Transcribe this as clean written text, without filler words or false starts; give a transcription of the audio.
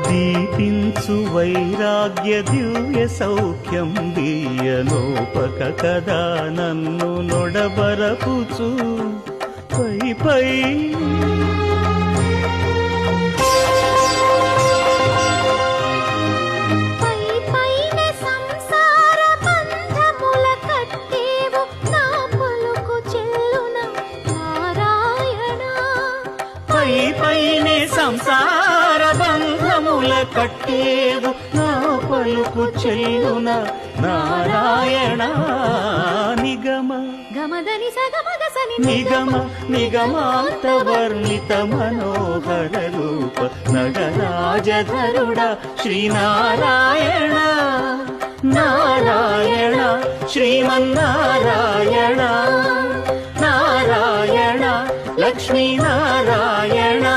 దీపించు వైరాగ్య దివ్య సౌఖ్యం దీయనోపక కదా నన్ను నొడబరపుచు పై పై పైనే సంసార బంధముల కట్టేవు నా పలుకు చెల్లున నారాయణ నిగమ నిగమ నిగమాంత వర్ణిత మనోహర రూప నగరాజధరుడ శ్రీనారాయణ నారాయణ శ్రీమన్నారాయణ నారాయణ లక్ష్మీ నారాయణ